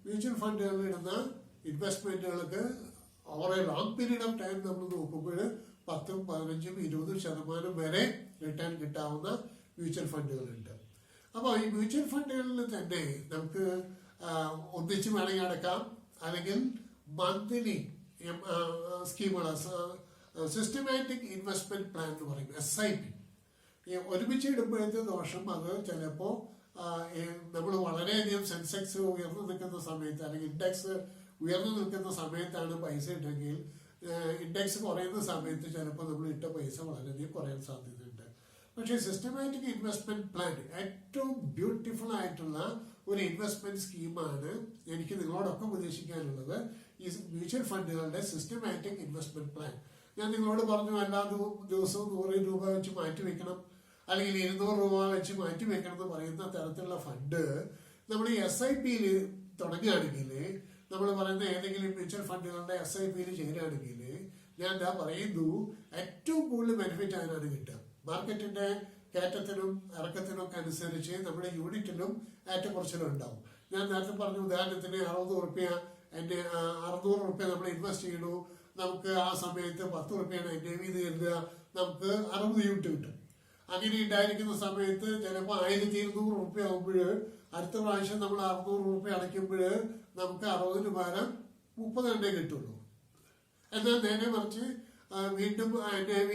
മ്യൂച്വൽ ഫണ്ടുകളിൽ ഇടുന്ന ഇൻവെസ്റ്റ്മെന്റുകൾക്ക് over a long period of time നമ്മൾ നോക്കുമ്പോൾ 10, 15, 20% വരെ റിട്ടേൺ കിട്ടാവുന്ന മ്യൂച്വൽ ഫണ്ടുകളുണ്ട്. അപ്പോൾ ഈ മ്യൂച്വൽ ഫണ്ടുകളിൽ തന്നെ നമുക്ക് ഒന്നിച്ച് വേണമെങ്കിൽ അടക്കാം, അല്ലെങ്കിൽ മന്ത്ലി സ്കീമുകൾ, സിസ്റ്റമാറ്റിക് ഇൻവെസ്റ്റ്മെന്റ് പ്ലാൻ എന്ന് പറയും, SIP. ഒരുമിച്ച് ഇടുമ്പോഴത്തെ ദോഷം അത് ചിലപ്പോൾ നമ്മൾ വളരെയധികം സെൻസെക്സ് ഉയർന്നു നിൽക്കുന്ന സമയത്ത് അല്ലെങ്കിൽ ഇൻഡെക്സ് ഉയർന്നു നിൽക്കുന്ന സമയത്താണ് പൈസ ഇട്ടെങ്കിൽ ഇൻഡെക്സ് കുറയുന്ന സമയത്ത് ചിലപ്പോൾ നമ്മൾ ഇട്ട പൈസ വളരെയധികം കുറയാൻ സാധ്യതയുണ്ട്. പക്ഷേ സിസ്റ്റമാറ്റിക് ഇൻവെസ്റ്റ്മെന്റ് പ്ലാൻ ഏറ്റവും ബ്യൂട്ടിഫുൾ ആയിട്ടുള്ള ഒരു ഇൻവെസ്റ്റ്മെന്റ് സ്കീമാണ് എനിക്ക് നിങ്ങളോടൊപ്പം ഉപദേശിക്കാനുള്ളത്. ഈ മ്യൂച്വൽ ഫണ്ടുകളുടെ സിസ്റ്റമാറ്റിക് ഇൻവെസ്റ്റ്മെന്റ് പ്ലാൻ. ഞാൻ നിങ്ങളോട് പറഞ്ഞു എല്ലാ ദിവസവും 100 രൂപ വെച്ച് മാറ്റി വെക്കണം, അല്ലെങ്കിൽ 200 രൂപ വെച്ച് മാറ്റി വെക്കണം എന്ന് പറയുന്ന തരത്തിലുള്ള ഫണ്ട് നമ്മൾ ഈ SIPയിൽ തുടങ്ങുകയാണെങ്കിൽ, നമ്മൾ പറയുന്ന ഏതെങ്കിലും മ്യൂച്വൽ ഫണ്ടുകളുടെ SIPയിൽ ചേരുകയാണെങ്കിൽ, ഞാൻ എന്താ പറയുന്നു, ഏറ്റവും കൂടുതൽ ബെനിഫിറ്റ് അതിനാണ് കിട്ടുക. മാർക്കറ്റിന്റെ കയറ്റത്തിനും ഇറക്കത്തിനും ഒക്കെ അനുസരിച്ച് നമ്മുടെ യൂണിറ്റിലും ഏറ്റക്കുറച്ചിലും ഉണ്ടാവും. ഞാൻ നേരത്തെ പറഞ്ഞു, ഉദാഹരണത്തിന് 60 റുപ്യ 600 റുപ്യ നമ്മൾ ഇൻവെസ്റ്റ് ചെയ്യണു, നമുക്ക് ആ സമയത്ത് 10 റുപ്യാണ് NAV കരുതുക, നമുക്ക് 60 യൂണിറ്റ് കിട്ടും. അങ്ങനെ ഉണ്ടായിരിക്കുന്ന സമയത്ത് ചിലപ്പോൾ 1200 റുപ്യ ആകുമ്പോൾ അടുത്ത പ്രാവശ്യം നമ്മൾ 600 റുപ്യ അടയ്ക്കുമ്പോൾ നമുക്ക് 60 പകരം 30 തന്നെ കിട്ടുള്ളൂ. എന്നാൽ നേരെ മറിച്ച് വീണ്ടും NAV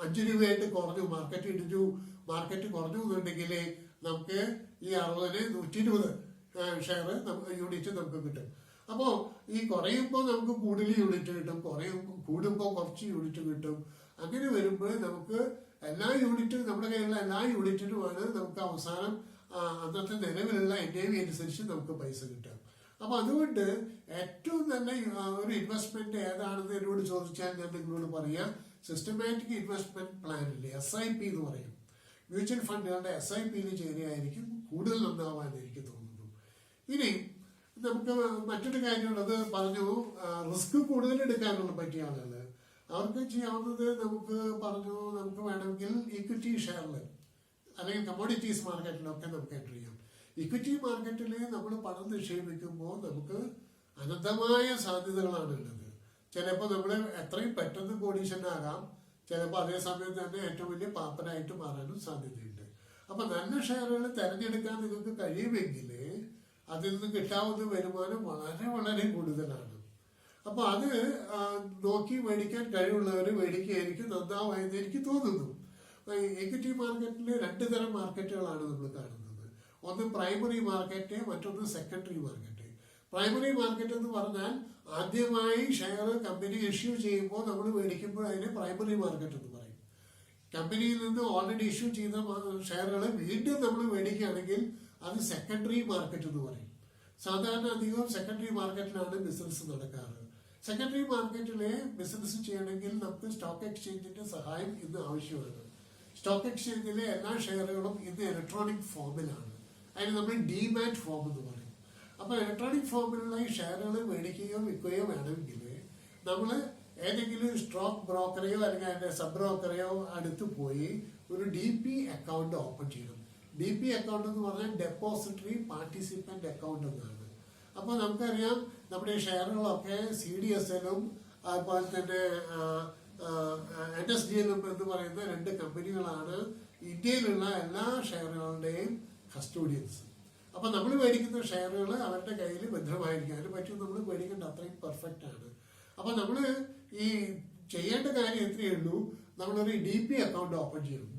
5 രൂപയായിട്ട് കുറഞ്ഞു, മാർക്കറ്റ് ഇടിച്ചു, മാർക്കറ്റ് കുറഞ്ഞു എന്നുണ്ടെങ്കിൽ നമുക്ക് ഈ 60-ന് 120 ഷെയർ യൂണിറ്റ് നമുക്ക് കിട്ടും. അപ്പോൾ ഈ കുറയുമ്പോൾ നമുക്ക് കൂടുതൽ യൂണിറ്റ് കിട്ടും, കൂടുമ്പോൾ കുറച്ച് യൂണിറ്റ് കിട്ടും. അങ്ങനെ വരുമ്പോൾ നമുക്ക് എല്ലാ യൂണിറ്റും, നമ്മുടെ കയ്യിലുള്ള എല്ലാ യൂണിറ്റിനുമാണ് നമുക്ക് അവസാനം അന്നത്തെ നിലവിലുള്ള NAV അനുസരിച്ച് നമുക്ക് പൈസ കിട്ടും. അപ്പൊ അതുകൊണ്ട് ഏറ്റവും നല്ല ഒരു ഇൻവെസ്റ്റ്മെന്റ് ഏതാണെന്ന് എന്നോട് ചോദിച്ചാൽ ഞാൻ നിങ്ങളോട് പറയാം, സിസ്റ്റമാറ്റിക് ഇൻവെസ്റ്റ്മെന്റ് പ്ലാനില്ലേ, SIP എന്ന് പറയും. മ്യൂച്വൽ ഫണ്ടുകളുടെ SIPയിൽ ചേരുകയായിരിക്കും കൂടുതൽ നന്നാവാൻ എനിക്ക് തോന്നുന്നു. ഇനി നമുക്ക് മറ്റൊരു കാര്യമുള്ളത് പറഞ്ഞു, റിസ്ക് കൂടുതൽ എടുക്കാനുള്ള പറ്റിയ ആളുകൾ അവർക്ക് ചെയ്യാവുന്നത് നമുക്ക് പറഞ്ഞു, നമുക്ക് വേണമെങ്കിൽ ഇക്വിറ്റി ഷെയറിൽ അല്ലെങ്കിൽ കമ്മോഡിറ്റീസ് മാർക്കറ്റിലൊക്കെ നമുക്ക് എൻ്റർ ചെയ്യാം. ഇക്വിറ്റി മാർക്കറ്റിൽ നമ്മൾ പണം നിക്ഷേപിക്കുമ്പോൾ നമുക്ക് അനന്തമായ സാധ്യതകളാണ് ഉള്ളത്. ചിലപ്പോൾ നമ്മൾ എത്രയും പെട്ടെന്ന് കോടീശ്വരനാകാം, ചിലപ്പോൾ അതേസമയം തന്നെ ഏറ്റവും വലിയ പാപ്പനായിട്ട് മാറാനും സാധ്യതയുണ്ട്. അപ്പൊ നല്ല ഷെയറുകൾ തിരഞ്ഞെടുക്കാൻ നിങ്ങൾക്ക് കഴിയുമെങ്കിൽ അതിൽ നിന്ന് കിട്ടാവുന്ന വരുമാനം വളരെ വളരെ കൂടുതലാണ്. അപ്പൊ അത് നോക്കി മേടിക്കാൻ കഴിവുള്ളവർ മേടിക്കുകയായിരിക്കും നന്നാവായെന്ന് എനിക്ക് തോന്നുന്നു. ഇക്വിറ്റി മാർക്കറ്റിൽ 2 തരം മാർക്കറ്റുകളാണ് നമ്മൾ കാണുന്നത്. ഒന്ന് പ്രൈമറി മാർക്കറ്റ്, മറ്റൊന്ന് സെക്കൻഡറി മാർക്കറ്റ്. പ്രൈമറി മാർക്കറ്റ് എന്ന് പറഞ്ഞാൽ ആദ്യമായി ഷെയർ കമ്പനി ഇഷ്യൂ ചെയ്യുമ്പോൾ നമ്മൾ മേടിക്കുമ്പോൾ അതിനെ പ്രൈമറി മാർക്കറ്റ് എന്ന് പറയും. കമ്പനിയിൽ നിന്ന് ഓൾറെഡി ഇഷ്യൂ ചെയ്ത ഷെയറുകൾ വീണ്ടും നമ്മൾ മേടിക്കുകയാണെങ്കിൽ അത് സെക്കൻഡറി മാർക്കറ്റ് എന്ന് പറയും. സാധാരണ അധികം സെക്കൻഡറി മാർക്കറ്റിലാണ് ബിസിനസ് നടക്കാറ്. സെക്കൻഡറി മാർക്കറ്റിലെ ബിസിനസ് ചെയ്യണമെങ്കിൽ നമുക്ക് സ്റ്റോക്ക് എക്സ്ചേഞ്ചിന്റെ സഹായം ഇന്ന് ആവശ്യമാണ്. സ്റ്റോക്ക് എക്സ്ചേഞ്ചിലെ എല്ലാ ഷെയറുകളും ഇന്ന് ഇലക്ട്രോണിക് ഫോമിലാണ്. അതിന് നമ്മൾ ഡിമാറ്റ് ഫോം എന്ന് പറയും. അപ്പൊ ഇലക്ട്രോണിക് ഫോമിലുള്ള ഈ ഷെയറുകൾ മേടിക്കുകയോ വിൽക്കുകയോ വേണമെങ്കിൽ നമ്മൾ ഏതെങ്കിലും സ്റ്റോക്ക് ബ്രോക്കറെയോ അല്ലെങ്കിൽ അതിന്റെ സബ് ബ്രോക്കറെയോ അടുത്ത് പോയി ഒരു DP അക്കൗണ്ട് ഓപ്പൺ ചെയ്യണം. DP അക്കൗണ്ട് എന്ന് പറഞ്ഞാൽ ഡെപ്പോസിറ്ററി പാർട്ടിസിപ്പന്റ് അക്കൗണ്ട് എന്നാണ്. അപ്പൊ നമുക്കറിയാം നമ്മുടെ ഷെയറുകളൊക്കെ CDSL-ഉം അതുപോലെ തന്നെ NSDL-ഉം എന്ന് പറയുന്ന 2 കമ്പനികളാണ് ഇന്ത്യയിലുള്ള എല്ലാ ഷെയറുകളുടെയും കസ്റ്റോഡിയൻസ്. അപ്പൊ നമ്മൾ മേടിക്കുന്ന ഷെയറുകൾ അവരുടെ കയ്യിൽ ഭദ്രമായിരിക്കും. അതിനെ പറ്റി നമ്മൾ മേടിക്കേണ്ട അത്രയും പെർഫെക്റ്റ് ആണ്. അപ്പൊ നമ്മൾ ഈ ചെയ്യേണ്ട കാര്യം എത്രയേ ഉള്ളൂ, നമ്മളൊരു DP അക്കൗണ്ട് ഓപ്പൺ ചെയ്യണം.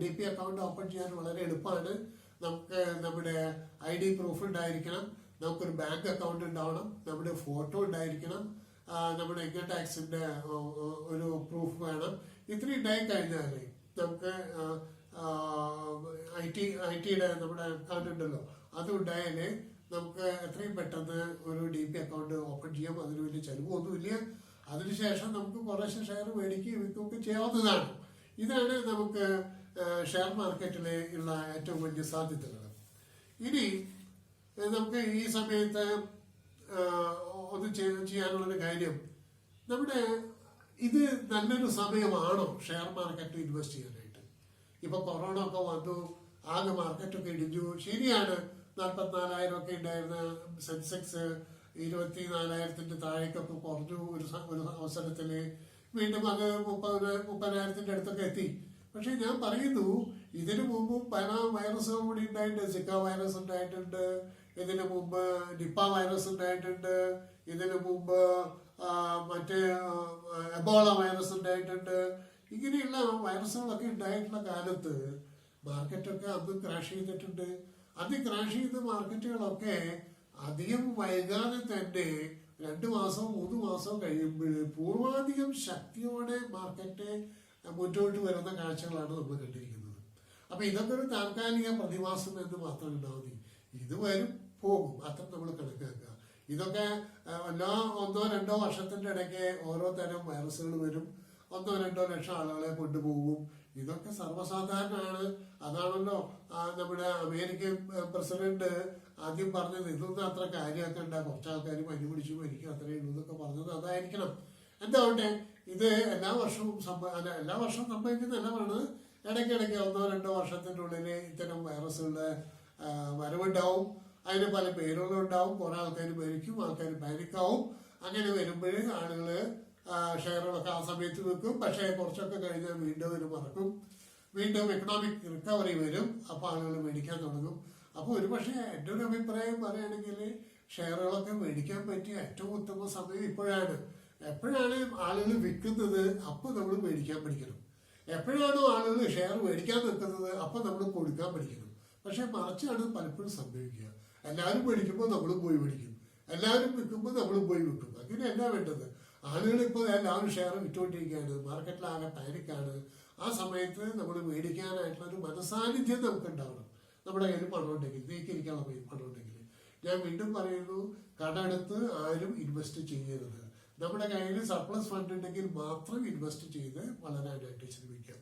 DP അക്കൗണ്ട് ഓപ്പൺ ചെയ്യാൻ വളരെ എളുപ്പമാണ്. നമുക്ക് നമ്മുടെ ID പ്രൂഫ് ഉണ്ടായിരിക്കണം, നമുക്കൊരു ബാങ്ക് അക്കൗണ്ട് ഉണ്ടാവണം, നമ്മുടെ ഫോട്ടോ ഉണ്ടായിരിക്കണം, നമ്മുടെ ഇൻകം ടാക്സിന്റെ ഒരു പ്രൂഫ് വേണം. ഇത്രയും ഉണ്ടായി കഴിഞ്ഞാൽ നമുക്ക് ഐ.ടിയുടെ നമ്മുടെ അക്കൗണ്ട് ഉണ്ടല്ലോ, അതുണ്ടായാലേ നമുക്ക് എത്രയും പെട്ടെന്ന് ഒരു DP അക്കൗണ്ട് ഓപ്പൺ ചെയ്യാം. അതിന് വലിയ ചെലവൊന്നുമില്ല. അതിനുശേഷം നമുക്ക് കുറേശ്ശെ ഷെയർ മേടിക്കുകയും വിൽക്കുകയൊക്കെ ചെയ്യാവുന്നതാണ്. ഇതാണ് നമുക്ക് ഷെയർ മാർക്കറ്റിൽ ഉള്ള ഏറ്റവും വലിയ സാധ്യതകൾ. ഇനി നമുക്ക് ഈ സമയത്ത് ഒന്ന് ചെയ്യാനുള്ളൊരു കാര്യം, നമ്മുടെ ഇത് നല്ലൊരു സമയമാണോ ഷെയർ മാർക്കറ്റിൽ ഇൻവെസ്റ്റ് ചെയ്യാനായിട്ട്? ഇപ്പൊ കൊറോണ ഒക്കെ വന്നു, ആകെ മാർക്കറ്റൊക്കെ ഇടിഞ്ഞു. ശരിയാണ്, 44,000 ഒക്കെ ഉണ്ടായിരുന്ന സെൻസെക്സ് 24,000 താഴേക്കൊക്കെ കുറഞ്ഞു. ഒരു അവസരത്തില് വീണ്ടും അത് 30,000 അടുത്തൊക്കെ എത്തി. പക്ഷെ ഞാൻ പറയുന്നു, ഇതിനു മുമ്പും പല വൈറസുകൾ കൂടി ഉണ്ടായിട്ടുണ്ട്. സിക്ക വൈറസ് ഉണ്ടായിട്ടുണ്ട്, ഇതിനു മുമ്പ് നിപ്പ വൈറസ് ഉണ്ടായിട്ടുണ്ട്, ഇതിനു മുമ്പ് മറ്റേ എബോള വൈറസ് ഉണ്ടായിട്ടുണ്ട്. ഇങ്ങനെയുള്ള വൈറസുകളൊക്കെ ഉണ്ടായിട്ടുള്ള കാലത്ത് മാർക്കറ്റൊക്കെ അന്ന് ക്രാഷ് ചെയ്തിട്ടുണ്ട്. അന്ന് ക്രാഷ് ചെയ്ത മാർക്കറ്റുകളൊക്കെ അധികം വൈകാതെ തന്നെ 2 മാസം 3 മാസം കഴിയുമ്പോൾ പൂർവാധികം ശക്തിയോടെ മാർക്കറ്റ് മുന്നോട്ട് വരുന്ന കാഴ്ചകളാണ് നമ്മൾ കണ്ടിരിക്കുന്നത്. അപ്പൊ ഇതൊക്കെ ഒരു താൽക്കാലിക പ്രതിഭാസം എന്ന് മാത്രം ഉണ്ടാവും മതി. ഇത് വരും പോകും, അത്ര നമ്മൾ കണക്കാക്കുക. ഇതൊക്കെ എല്ലാ 1-2 വർഷത്തിന്റെ ഇടയ്ക്ക് ഓരോ തരം വൈറസുകൾ വരും, 1-2 ലക്ഷം ആളുകളെ കൊണ്ടുപോകും. ഇതൊക്കെ സർവ്വസാധാരണമാണ്. അതാണല്ലോ നമ്മുടെ അമേരിക്കൻ പ്രസിഡന്റ് ആദ്യം പറഞ്ഞത്, ഇതൊന്നും അത്ര കാര്യമാക്കണ്ട, കുറച്ച് ആൾക്കാർ പനി പിടിച്ചു മരിക്കും, അത്രയേ ഉള്ളൂ എന്നൊക്കെ പറഞ്ഞത് അതായിരിക്കണം. എന്താവട്ടെ, ഇത് എല്ലാ വർഷവും സംഭവിക്കുന്നതല്ല പറഞ്ഞത്. ഇടയ്ക്കിടയ്ക്ക് 1-2 വർഷത്തിൻ്റെ ഉള്ളിൽ ഇത്തരം വൈറസുകളുടെ വരവുണ്ടാവും. അതിന് പല പേരുകളും ഉണ്ടാവും. കുറെ ആൾക്കാർ മരിക്കും, ആൾക്കാർ പാനിക്കാവും. അങ്ങനെ വരുമ്പോൾ ആളുകള് ഷെയറുകളൊക്കെ ആ സമയത്ത് വെക്കും. പക്ഷേ കുറച്ചൊക്കെ കഴിഞ്ഞാൽ വീണ്ടും ഒരു മറക്കും, വീണ്ടും എക്കണോമിക് റിക്കവറി വരും, അപ്പൊ ആളുകൾ മേടിക്കാൻ തുടങ്ങും. അപ്പൊ ഒരു പക്ഷേ എൻ്റെ ഒരു അഭിപ്രായം പറയുകയാണെങ്കിൽ ഷെയറുകളൊക്കെ മേടിക്കാൻ പറ്റിയ ഏറ്റവും ഉത്തമ സമയം ഇപ്പോഴാണ്. എപ്പോഴാണ് ആളുകൾ വിൽക്കുന്നത് അപ്പൊ നമ്മൾ മേടിക്കാൻ പഠിക്കണം. എപ്പോഴാണോ ആളുകൾ ഷെയർ മേടിക്കാൻ നിൽക്കുന്നത് അപ്പൊ നമ്മൾ കൊടുക്കാൻ പഠിക്കണം. പക്ഷെ മറിച്ചാണ് പലപ്പോഴും സംഭവിക്കുക. എല്ലാവരും മേടിക്കുമ്പോൾ നമ്മളും പോയി മേടിക്കും, എല്ലാവരും വിൽക്കുമ്പോൾ നമ്മളും പോയി വിൽക്കും. അങ്ങനെയല്ല വേണ്ടത്. ആളുകൾ ഇപ്പോൾ എല്ലാവരും ഷെയർ വിറ്റുകൊണ്ടിരിക്കുകയാണ്, മാർക്കറ്റിലാകെ പാനിക്കാണ്. ആ സമയത്ത് നമ്മൾ മേടിക്കാനായിട്ടുള്ള ഒരു മനസാന്നിധ്യം നമുക്ക് ഉണ്ടാവണം. നമ്മുടെ കയ്യിൽ പണം ഉണ്ടെങ്കിൽ, നീക്കിയിരിക്കാനുള്ള പണം ഉണ്ടെങ്കിൽ. ഞാൻ വീണ്ടും പറയുന്നു, കടമെടുത്ത് ആരും ഇൻവെസ്റ്റ് ചെയ്യരുത്. നമ്മുടെ കയ്യിൽ സർപ്ലസ് ഫണ്ട് ഉണ്ടെങ്കിൽ മാത്രം ഇൻവെസ്റ്റ് ചെയ്ത് വളരാനായിട്ട് ശ്രമിക്കാം.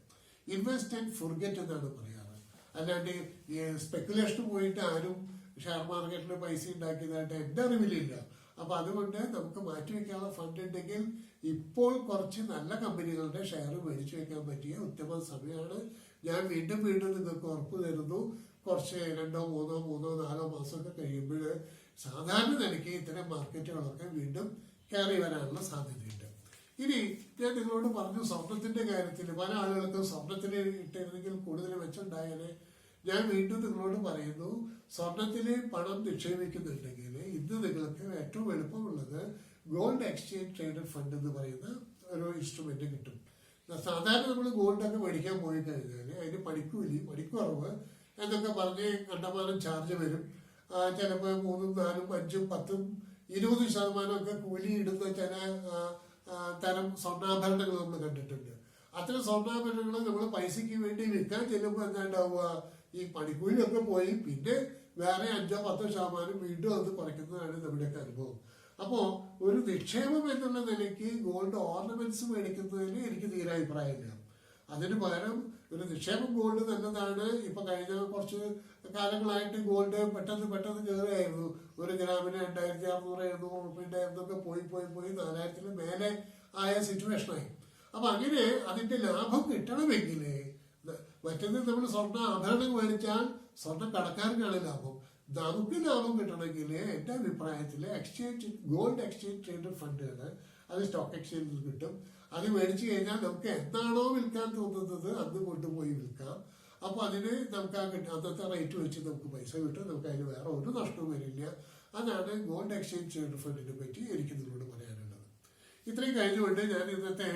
ഇൻവെസ്റ്റ് ആൻഡ് ഫൊർഗെറ്റ് എന്നാണ് പറയാറ്. അല്ലാണ്ട് ഈ സ്പെക്കുലേഷൻ പോയിട്ട് ആരും ഷെയർ മാർക്കറ്റിൽ പൈസ ഉണ്ടാക്കിയതായിട്ട് എൻ്റെ അറിവിലില്ല. അപ്പൊ അതുകൊണ്ട് നമുക്ക് മാറ്റിവെക്കാനുള്ള ഫണ്ട് ഉണ്ടെങ്കിൽ ഇപ്പോൾ കുറച്ച് നല്ല കമ്പനികളുടെ ഷെയർ മേടിച്ചു വെക്കാൻ പറ്റിയ ഉത്തമ സമയമാണ്. ഞാൻ വീണ്ടും നിങ്ങൾക്ക് ഉറപ്പ് തരുന്നു, കുറച്ച് 2-3-4 മാസമൊക്കെ കഴിയുമ്പോൾ സാധാരണ നിലയ്ക്ക് ഇത്തരം മാർക്കറ്റുകളൊക്കെ വീണ്ടും കയറി വരാനുള്ള സാധ്യതയുണ്ട്. ഇനി ഞാൻ നിങ്ങളോട് പറഞ്ഞു, സ്വർണത്തിന്റെ കാര്യത്തിൽ പല ആളുകൾക്കും സ്വർണത്തിന് ഇട്ടിരുന്നെങ്കിൽ കൂടുതൽ മെച്ചമുണ്ടായാലേ. ഞാൻ വീണ്ടും നിങ്ങളോട് പറയുന്നു, സ്വർണത്തില് പണം നിക്ഷേപിക്കുന്നുണ്ടെങ്കിൽ ഇന്ന് നിങ്ങൾക്ക് ഏറ്റവും എളുപ്പമുള്ളത് ഗോൾഡ് എക്സ്ചേഞ്ച് ട്രേഡഡ് ഫണ്ട് എന്ന് പറയുന്ന ഒരു ഇൻസ്ട്രുമെന്റ് കിട്ടും. സാധാരണ നമ്മൾ ഗോൾഡൊക്കെ മേടിക്കാൻ പോയി കഴിഞ്ഞാൽ അതിന് പണിക്കൂലി, പണിക്കുറവ് എന്നൊക്കെ പറഞ്ഞ് കണ്ടമാനം ചാർജ് വരും. ചിലപ്പോൾ 3, 4, 5, 10, 20% ഒക്കെ കൂലി ഇടുന്ന ചില തരം സ്വർണ്ണാഭരണങ്ങൾ നമ്മൾ കണ്ടിട്ടുണ്ട്. അത്തരം സ്വർണ്ണാഭരണങ്ങൾ നമ്മൾ പൈസയ്ക്ക് വേണ്ടി വിൽക്കാൻ ചെല്ലുമ്പോൾ എന്താ ഉണ്ടാവുക, ഈ പണിക്കൂലിയൊക്കെ പോയി പിന്നെ വേറെ 5-10% വീണ്ടും അത് കുറയ്ക്കുന്നതാണ് നമ്മുടെയൊക്കെ അനുഭവം. അപ്പോ ഒരു നിക്ഷേപം എന്നുള്ള നിലയ്ക്ക് ഗോൾഡ് ഓർണമെന്റ്സ് മേടിക്കുന്നതിന് എനിക്ക് തീരെ അഭിപ്രായമില്ല. അതിന് പകരം ഒരു നിക്ഷേപം ഗോൾഡ് നല്ലതാണ്. ഇപ്പൊ കഴിഞ്ഞ കുറച്ച് കാലങ്ങളായിട്ട് ഗോൾഡ് പെട്ടെന്ന് കയറുകയായിരുന്നു. 1 ഗ്രാമിന് 2,600-700 റുപ്യന്റെ എന്നൊക്കെ പോയി 4,000-ന് മേലെ ആയ സിറ്റുവേഷനായി. അപ്പൊ അങ്ങനെ അതിന്റെ ലാഭം കിട്ടണമെങ്കിൽ മറ്റേത് നമ്മൾ സ്വർണ്ണ ആഭരണം മേടിച്ചാൽ സ്വർണ്ണ കടക്കാർക്കാണ് ലാഭം. നമുക്ക് ലാഭം കിട്ടണമെങ്കിൽ എൻ്റെ അഭിപ്രായത്തിൽ ഗോൾഡ് എക്സ്ചേഞ്ച് ട്രേഡഡ് ഫണ്ടുകൾ അത് സ്റ്റോക്ക് എക്സ്ചേഞ്ചിൽ കിട്ടും. അത് മേടിച്ചു കഴിഞ്ഞാൽ നമുക്ക് എന്താണോ വിൽക്കാൻ തോന്നുന്നത് അന്ന് കൊണ്ടുപോയി വിൽക്കാം. അപ്പൊ അതിന് നമുക്ക് അന്നത്തെ റേറ്റ് വെച്ച് നമുക്ക് പൈസ കിട്ടും. നമുക്ക് അതിന് വേറെ ഒരു നഷ്ടവും വരില്ല. അതാണ് ഗോൾഡ് എക്സ്ചേഞ്ച് ട്രേഡഡ് ഫണ്ടിനെ പറ്റി എനിക്ക് നിങ്ങളോട് പറയാനുള്ളത്. ഇത്രയും കഴിഞ്ഞുകൊണ്ട് ഞാൻ ഇന്നത്തെ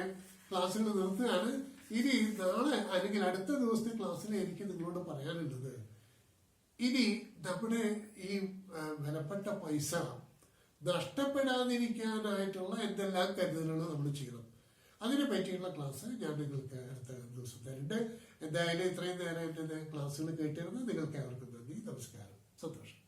ക്ലാസ്സുകൾ നിർത്തുകയാണ്. ഇനി നാളെ അല്ലെങ്കിൽ അടുത്ത ദിവസത്തെ ക്ലാസ്സിൽ എനിക്ക് നിങ്ങളോട് പറയാനുള്ളത്, ഇനി നമ്മുടെ ഈ വിലപ്പെട്ട പൈസ നഷ്ടപ്പെടാതിരിക്കാനായിട്ടുള്ള എന്തെല്ലാം കരുതലുകൾ നമ്മൾ ചെയ്യണം, അതിനെ പറ്റിയുള്ള ക്ലാസ് ഞാൻ നിങ്ങൾക്ക് അടുത്ത ദിവസം തരുന്നുണ്ട്. എന്തായാലും ഇത്രയും നേരം എൻ്റെ ക്ലാസ്സുകൾ കേട്ടിരുന്നു. നിങ്ങൾക്ക് ഏവർക്കും നന്ദി, നമസ്കാരം, സന്തോഷം.